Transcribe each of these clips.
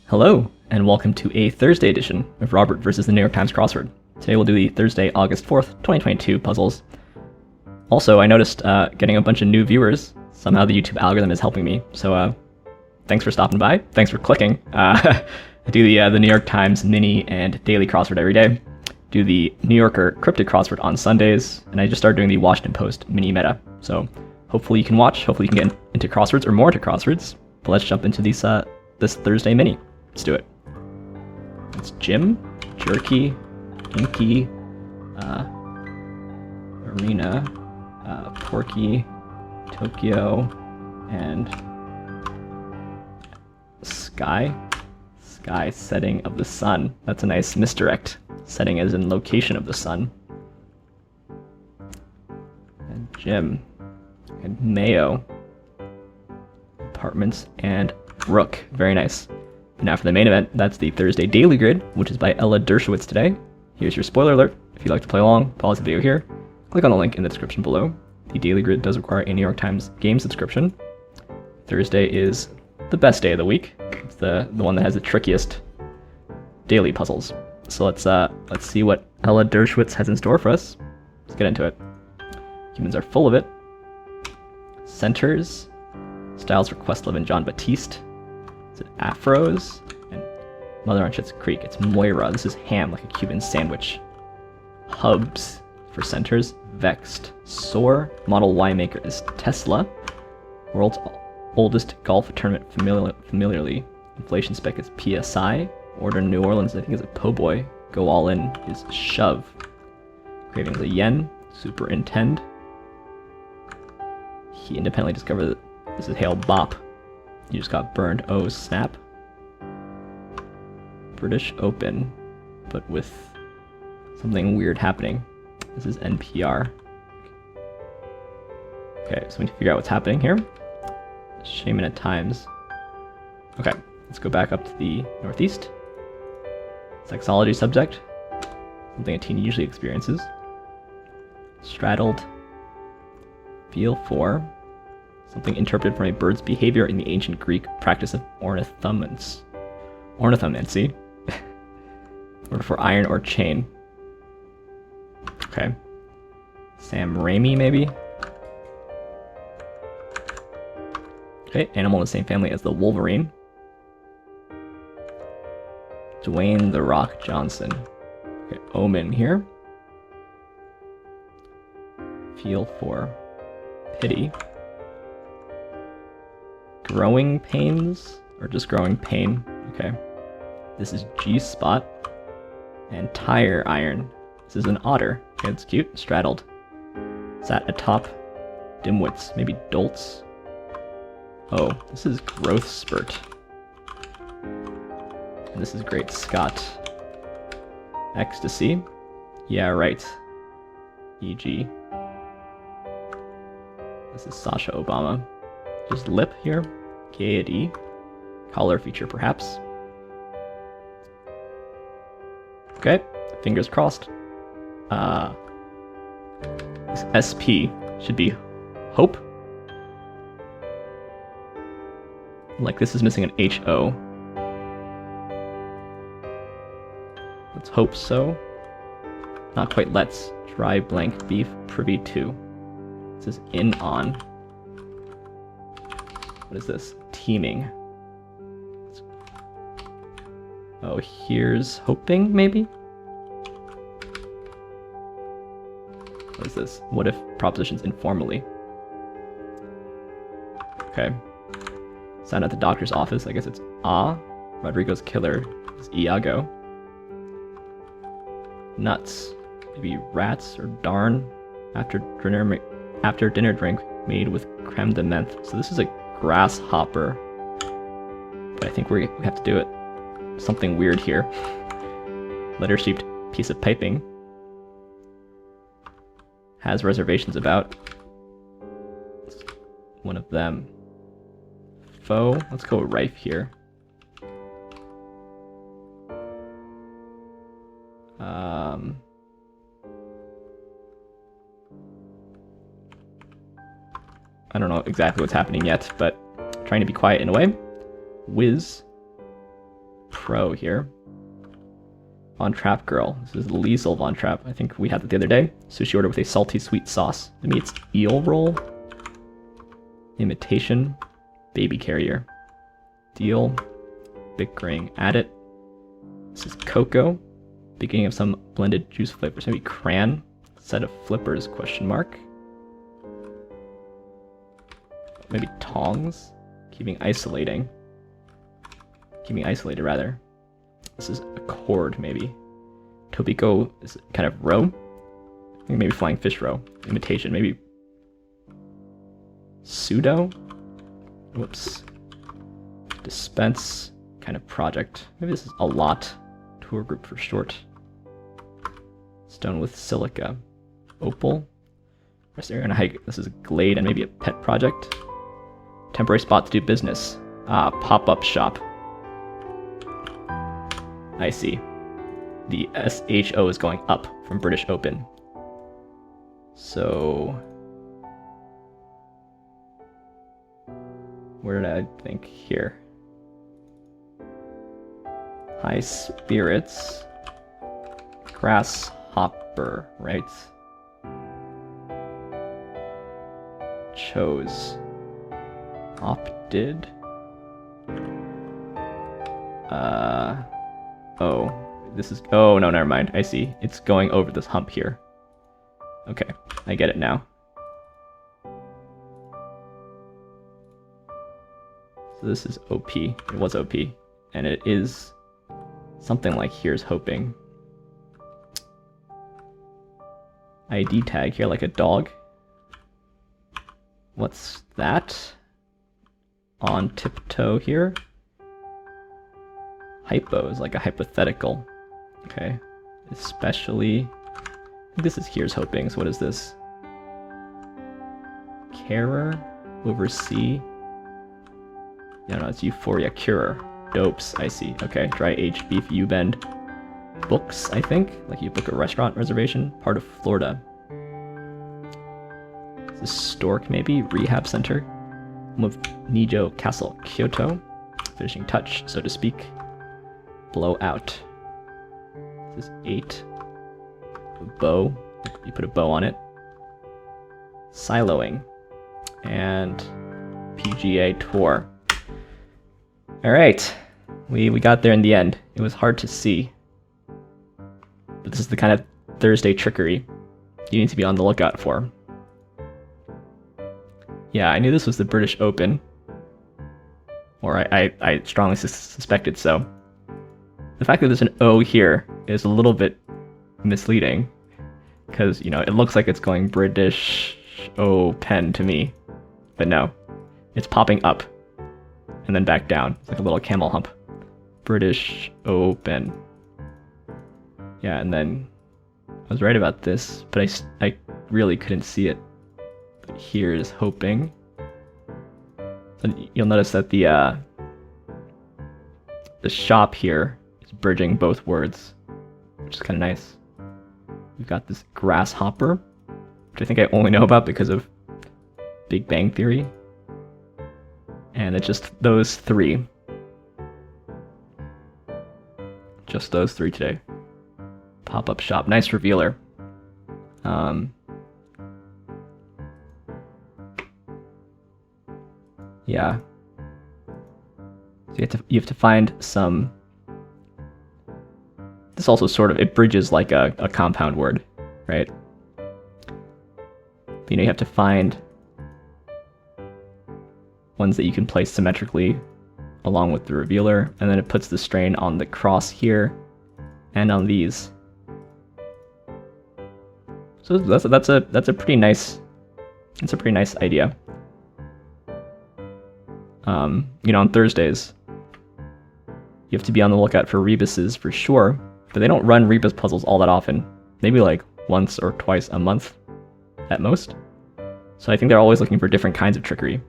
Hello, and welcome to a Thursday edition of Robert versus the New York Times crossword. Today we'll do the Thursday, August 4th, 2022 puzzles. Also, I noticed getting a bunch of new viewers. Somehow the YouTube algorithm is helping me, so thanks for stopping by. Thanks for clicking. I do the New York Times mini and daily crossword every day. Do the New Yorker cryptic crossword on Sundays, and I just started doing the Washington Post mini meta. So hopefully you can watch, hopefully you can get into crosswords or more into crosswords. But let's jump into these this Thursday mini. Let's do it. It's Jim, Jerky, Inky, Arena, Porky, Tokyo, and Sky. Sky setting of the sun. That's a nice misdirect. Setting as in location of the sun. And Jim. And Mayo. Apartments and Rook. Very nice. Now for the main event, that's the Thursday Daily Grid, which is by Ella Dershowitz today. Here's your spoiler alert. If you'd like to play along, pause the video here. Click on the link in the description below. The Daily Grid does require a New York Times game subscription. Thursday is the best day of the week. It's the one that has the trickiest daily puzzles. So let's see what Ella Dershowitz has in store for us. Let's get into it. Humans are full of it. Centers. Styles for Questlove and John Batiste. Is it Afros? And Mother on Schitt's Creek. It's Moira. This is ham, like a Cuban sandwich. Hubs for centers. Vexed. Soar. Model Y maker is Tesla. World's oldest golf tournament familiarly. Inflation spec is PSI. Order in New Orleans, I think, is a POBOY. Go all in is Shove. Cravings a Yen. Superintend. He independently discovered that this is Hail Bop. You just got burned. OHSNAP. British Open, but with something weird happening. This is NPR. Okay, so we need to figure out what's happening here. Shaman at Times. Okay, let's go back up to the northeast. Sexology subject. Something a teen usually experiences. Straddled. Feel for. Something interpreted from a bird's behavior in the ancient Greek practice of ornithomance. Ornithomancy. Or for iron or chain. Okay. Sam Raimi, maybe? Okay, animal in the same family as the Wolverine. Dwayne The Rock Johnson. Okay, Omen here. Feel for pity. Growing pains, or just growing pain. Okay. This is G-spot. And tire iron. This is an otter. Okay, it's cute. Straddled. Sat atop. Dimwits. Maybe dolts. Oh, this is growth spurt. And this is Great Scott. Ecstasy. Yeah, right. E.g. This is Sasha Obama. Just lip here. Gaiety. Collar feature, perhaps. Okay, fingers crossed. This SP should be hope. Like this is missing an HO. Let's hope so. Not quite let's. Dry blank beef privy to. This is in on. What is this? Teaming. Oh, here's hoping, maybe? What is this? What if propositions informally? Okay. Sign at the doctor's office. I guess it's Ah. Rodrigo's killer is Iago. Nuts. Maybe rats or darn. After dinner drink made with creme de menthe. So this is a grasshopper. But I think we have to do it. Something weird here. Letter-shaped piece of piping. Has reservations about. One of them. Foe. Let's go rife here. I don't know exactly what's happening yet, but trying to be quiet in a way. Whiz. crow here. Von Trapp girl. This is Liesel Von Trapp. I think we had that the other day. Sushi order with a salty sweet sauce. The meat's eel roll. Imitation. Baby carrier. Deal. Bickering at it. This is cocoa. Beginning of some blended juice flavors. Maybe cran. Set of flippers, question mark. Maybe tongs. Keeping isolating. Keeping isolated, rather. This is a cord, maybe. Tobiko is kind of row. I think maybe flying fish row. Imitation, maybe. Pseudo? Whoops. Dispense kind of project. Maybe this is a lot. Tour group for short. Stone with silica. Opal. Rest area on a hike. This is a glade and maybe a pet project. Temporary spot to do business. Ah, pop-up shop. I see. The SHO is going up from British Open. So... where did I think? Here. High spirits. Grasshopper, right? Chose. Opted. Oh, this is, oh no, never mind. I see. It's going over this hump here. Okay, I get it now. So this is OP. It was OP. And it is something like here's hoping. ID tag here, like a dog. What's that? On tiptoe here. Hypo is like a hypothetical. Okay. Especially. I think this is here's hoping. So what is this? Carer? Oversee? Yeah, no, it's euphoria. Curer. Dopes. I see. Okay. Dry aged beef U-bend. Books, I think. Like you book a restaurant reservation. Part of Florida. Is this Stork maybe? Rehab center. Home of Nijo Castle. Kyoto. Finishing touch, so to speak. Blow out. This is 8. A bow. You put a bow on it. Siloing. And PGA Tour. Alright. We got there in the end. It was hard to see. But this is the kind of Thursday trickery you need to be on the lookout for. Yeah, I knew this was the British Open. Or I strongly suspected so. The fact that there's an O here is a little bit misleading. Because, you know, it looks like it's going British Open to me. But no. It's popping up. And then back down. It's like a little camel hump. British Open. Yeah, and then I was right about this, but I really couldn't see it. But here is hoping. And you'll notice that the shop here is bridging both words, which is kind of nice. We've got this grasshopper, which I think I only know about because of Big Bang Theory. And it's just those three. Just those three today. Pop-up shop. Nice revealer. Yeah. So you have to find some. This also sort of, it bridges like a compound word, right? But, you know, you have to find ones that you can place symmetrically along with the revealer, and then it puts the strain on the cross here and on these. So that's a pretty nice idea. You know, on Thursdays, you have to be on the lookout for rebuses for sure, but they don't run rebus puzzles all that often. Maybe like once or twice a month at most. So I think they're always looking for different kinds of trickery.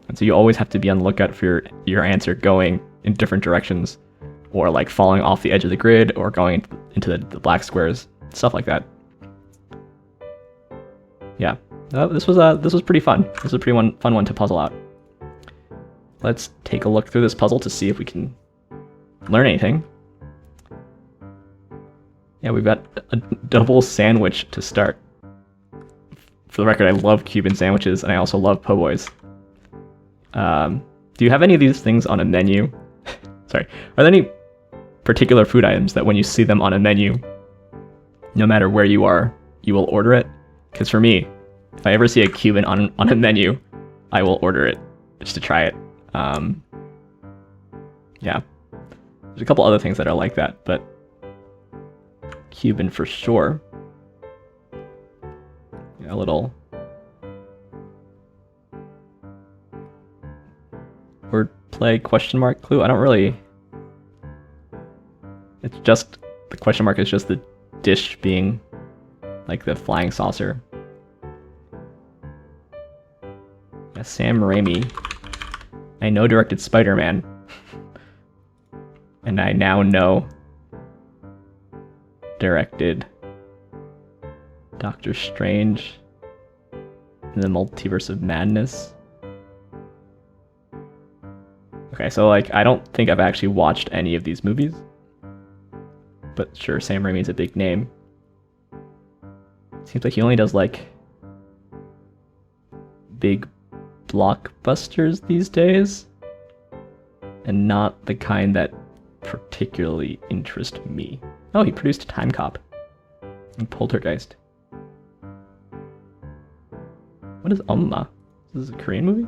And so you always have to be on the lookout for your answer going in different directions, or like falling off the edge of the grid, or going into the black squares, stuff like that. Yeah, this was pretty fun. This was a pretty fun one to puzzle out. Let's take a look through this puzzle to see if we can learn anything. Yeah, we've got a double sandwich to start. For the record, I love Cuban sandwiches, and I also love po' boys. Do you have any of these things on a menu? Sorry, are there any particular food items that when you see them on a menu, no matter where you are, you will order it? Because for me, if I ever see a Cuban on a menu, I will order it just to try it. Yeah, there's a couple other things that are like that, but Cuban for sure. Yeah, a little wordplay question mark clue. I don't really. It's just the question mark is just the dish being like the flying saucer. Yeah, Sam Raimi. I know directed Spider-Man. And I now know directed Doctor Strange in the Multiverse of Madness. Okay, so like I don't think I've actually watched any of these movies. But sure, Sam Raimi's a big name. Seems like he only does like big blockbusters these days. And not the kind that particularly interest me. Oh, he produced Time Cop and Poltergeist. What is Umma? Is this a Korean movie?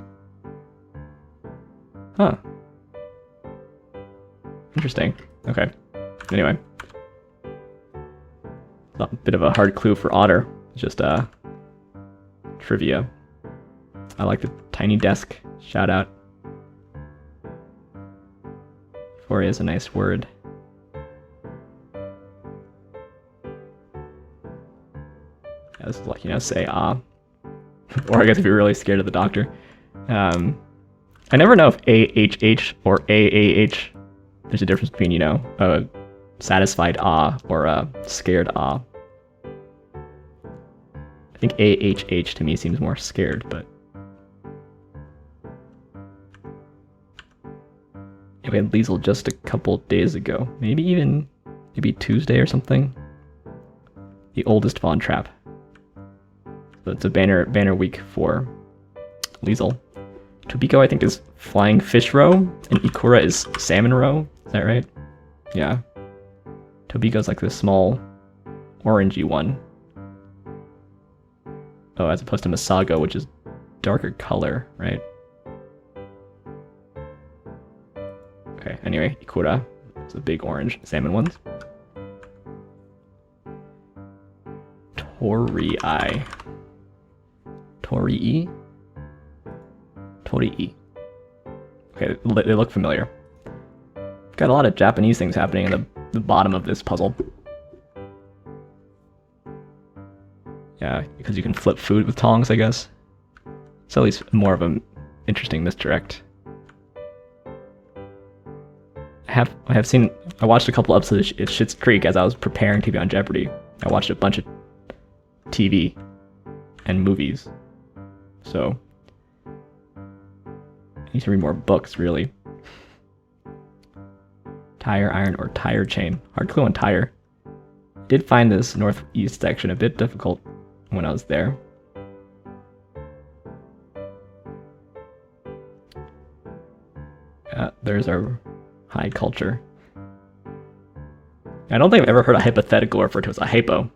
Huh. Interesting. Okay. Anyway. It's a bit of a hard clue for Otter. It's just trivia. I like the tiny desk. Shout out. Euphoria is a nice word. Yeah, this is like, say ah. Or I guess if you're really scared of the doctor. I never know if AHH or AAH, there's a difference between, a satisfied ah or a scared ah. I think AHH to me seems more scared, but. We had Liesel just a couple days ago. Maybe Tuesday or something. The oldest Von Trapp. So it's a banner week for Liesel. Tobiko, I think, is flying fish roe, and ikura is salmon roe. Is that right? Yeah. Tobiko's like the small orangey one. Oh, as opposed to Masago, which is darker color, right? Okay, anyway, ikura. It's the big orange salmon ones. TORII. TORII? TORII. Okay, they look familiar. Got a lot of Japanese things happening in the bottom of this puzzle. Yeah, because you can flip food with tongs, I guess. It's at least more of an interesting misdirect. I watched a couple episodes of Schitt's Creek as I was preparing to be on Jeopardy. I watched a bunch of TV and movies. So, I need to read more books, really. Tire iron or tire chain. Hard clue on tire. Did find this northeast section a bit difficult when I was there. There's our high culture. I don't think I've ever heard a hypothetical referred to as a hypo.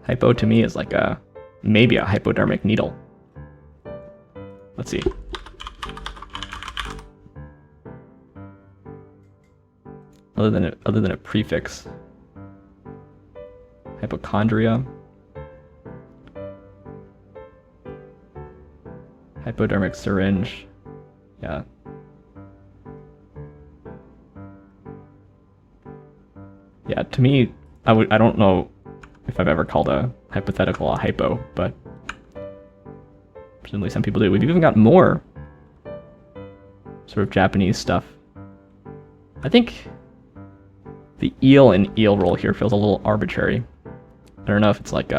Hypo to me is like maybe a hypodermic needle. Let's see. Other than a prefix. Hypochondria. Hypodermic syringe. Yeah. Yeah, to me, I don't know if I've ever called a hypothetical a hypo, but presumably some people do. We've even got more sort of Japanese stuff. I think the eel in eel roll here feels a little arbitrary. I don't know if it's like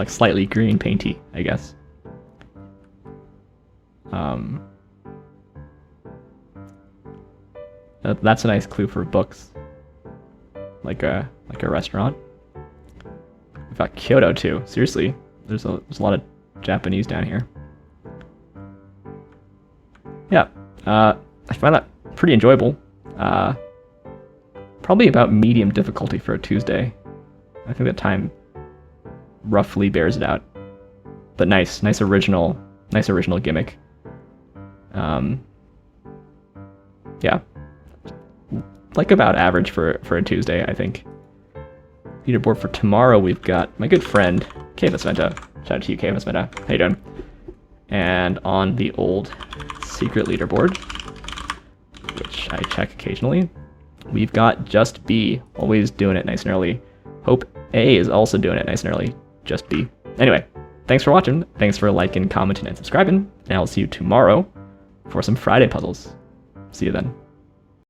slightly green painty, I guess. That's a nice clue for books, like a restaurant. We've got Kyoto too. Seriously, there's a lot of Japanese down here. Yeah, I find that pretty enjoyable. Probably about medium difficulty for a Tuesday. I think the time roughly bears it out. But nice original gimmick. Yeah, like about average for a Tuesday, I think. Leaderboard for tomorrow, we've got my good friend KFS Venta. Shout out to you, KFS Venta. How you doing? And on the old secret leaderboard, which I check occasionally, we've got Just B, always doing it nice and early. Hope A is also doing it nice and early. Just B. Anyway, thanks for watching. Thanks for liking, commenting, and subscribing. And I'll see you tomorrow for some Friday puzzles. See you then.